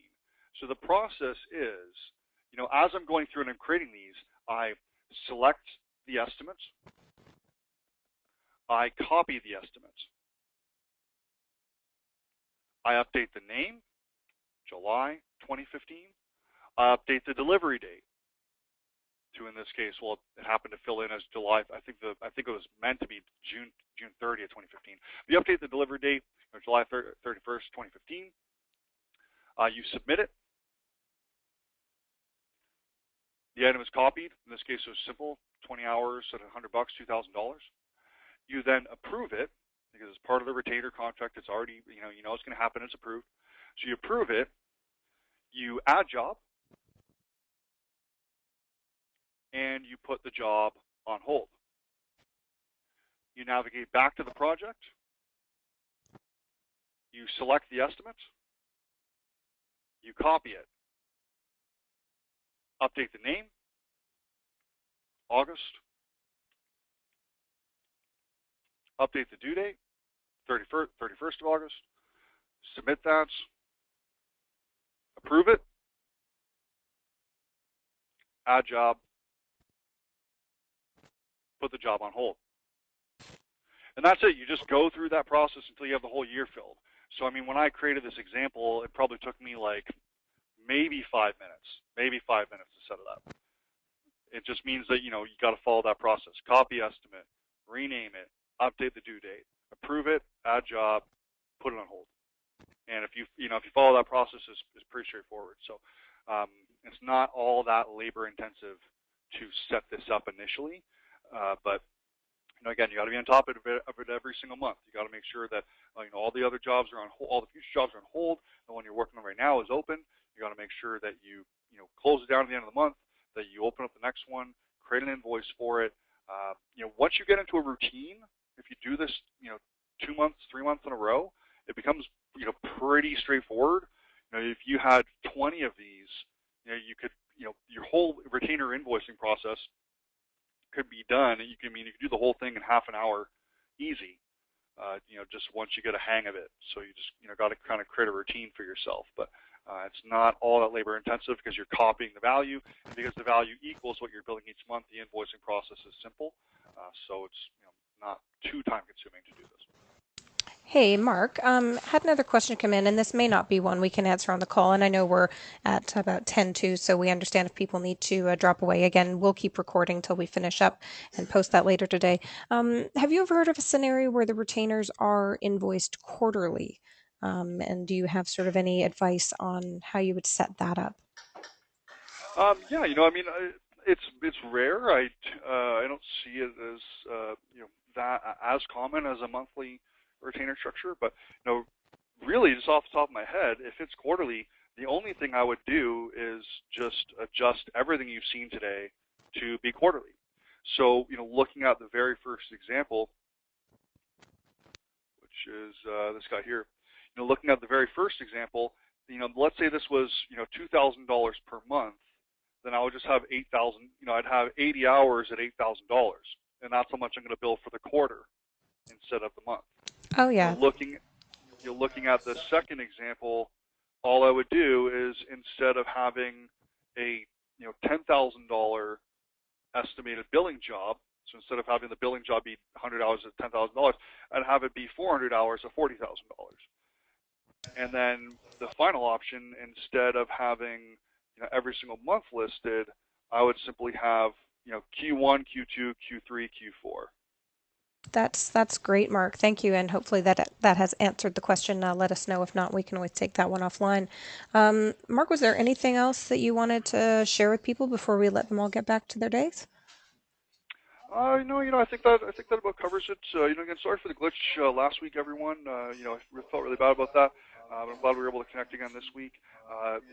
So the process is, as I'm going through and I'm creating these, I select the estimates, I copy the estimates, I update the name, July 2015, I update the delivery date to, in this case, well, it happened to fill in as July. I think it was meant to be June 30th, 2015. You update the delivery date, July 31st, 2015. You submit it. The item is copied. In this case, it was simple, 20 hours at $100, $2,000. You then approve it, because it's part of the retainer contract. It's already, you know it's going to happen. It's approved. So you approve it. You add job, and you put the job on hold. You navigate back to the project. You select the estimate. You copy it. Update the name, August. Update the due date, 31st of August. Submit that. approve it, add job, put the job on hold. And that's it. You just go through that process until you have the whole year filled. So, I mean, when I created this example, it probably took me like maybe 5 minutes, to set it up. It just means that, you got to follow that process. Copy estimate, rename it, update the due date, approve it, add job, put it on hold. And if you follow that process, is pretty straightforward. So it's not all that labor intensive to set this up initially, but again, you got to be on top of it every single month. You got to make sure that all the other jobs are on hold, all the future jobs are on hold. The one you're working on right now is open. You got to make sure that you close it down at the end of the month, that you open up the next one, create an invoice for it. Once you get into a routine, if you do this 2 months, 3 months in a row, it becomes pretty straightforward. If you had 20 of these, you could your whole retainer invoicing process could be done, and you can do the whole thing in half an hour, easy. Just once you get a hang of it. So you just got to kind of create a routine for yourself. But it's not all that labor intensive because you're copying the value, and because the value equals what you're billing each month. The invoicing process is simple, so it's not too time consuming to do this. Hey, Mark, had another question come in, and this may not be one we can answer on the call, and I know we're at about 10 to, so we understand if people need to drop away. Again, we'll keep recording until we finish up and post that later today. Have you ever heard of a scenario where the retainers are invoiced quarterly? And do you have sort of any advice on how you would set that up? Yeah, it's rare. I don't see it as that as common as a monthly retainer structure, but really, just off the top of my head, if it's quarterly, the only thing I would do is just adjust everything you've seen today to be quarterly. So, looking at the very first example, which is this guy here, looking at the very first example, let's say this was $2,000 per month, then I would just have 8,000. I'd have 80 hours at $8,000, and that's how much I'm going to bill for the quarter instead of the month. Oh, yeah. Looking at the second example, all I would do is instead of having a $10,000 estimated billing job, so instead of having the billing job be 100 hours at $10,000, I'd have it be 400 hours at $40,000. And then the final option, instead of having every single month listed, I would simply have Q1, Q2, Q3, Q4. That's great, Mark. Thank you, and hopefully that has answered the question. Let us know. If not, we can always take that one offline. Mark, was there anything else that you wanted to share with people before we let them all get back to their days? No, I think that about covers it. Again, sorry for the glitch last week, everyone. I felt really bad about that. I'm glad we were able to connect again this week.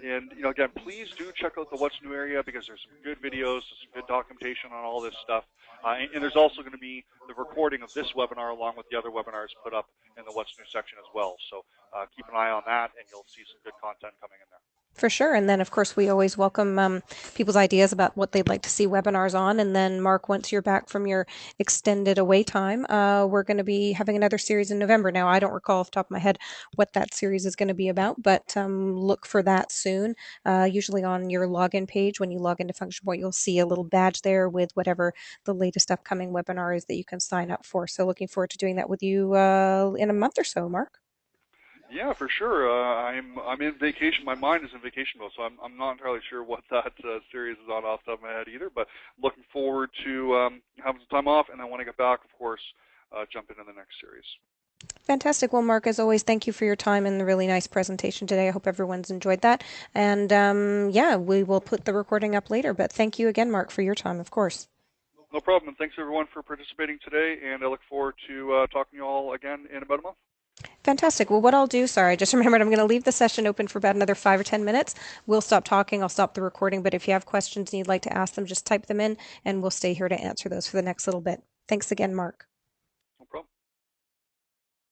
And again, please do check out the What's New area because there's some good videos, some good documentation on all this stuff. And there's also going to be the recording of this webinar along with the other webinars put up in the What's New section as well. So keep an eye on that, and you'll see some good content coming in there. For sure. And then, of course, we always welcome people's ideas about what they'd like to see webinars on. And then, Mark, once you're back from your extended away time, we're going to be having another series in November. Now, I don't recall off the top of my head what that series is going to be about, but look for that soon. Usually on your login page, when you log into Function Point, you'll see a little badge there with whatever the latest upcoming webinar is that you can sign up for. So looking forward to doing that with you in a month or so, Mark. Yeah, for sure. I'm in vacation. My mind is in vacation mode, so I'm not entirely sure what that series is on off the top of my head either. But looking forward to having some time off, and then when I get back, of course, jump into the next series. Fantastic. Well, Mark, as always, thank you for your time and the really nice presentation today. I hope everyone's enjoyed that. And yeah, we will put the recording up later. But thank you again, Mark, for your time, of course. No problem. And thanks, everyone, for participating today. And I look forward to talking to you all again in about a month. Fantastic. Well, what I'll do, sorry, I just remembered I'm going to leave the session open for about another 5 or 10 minutes. We'll stop talking. I'll stop the recording. But if you have questions and you'd like to ask them, just type them in, and we'll stay here to answer those for the next little bit. Thanks again, Mark.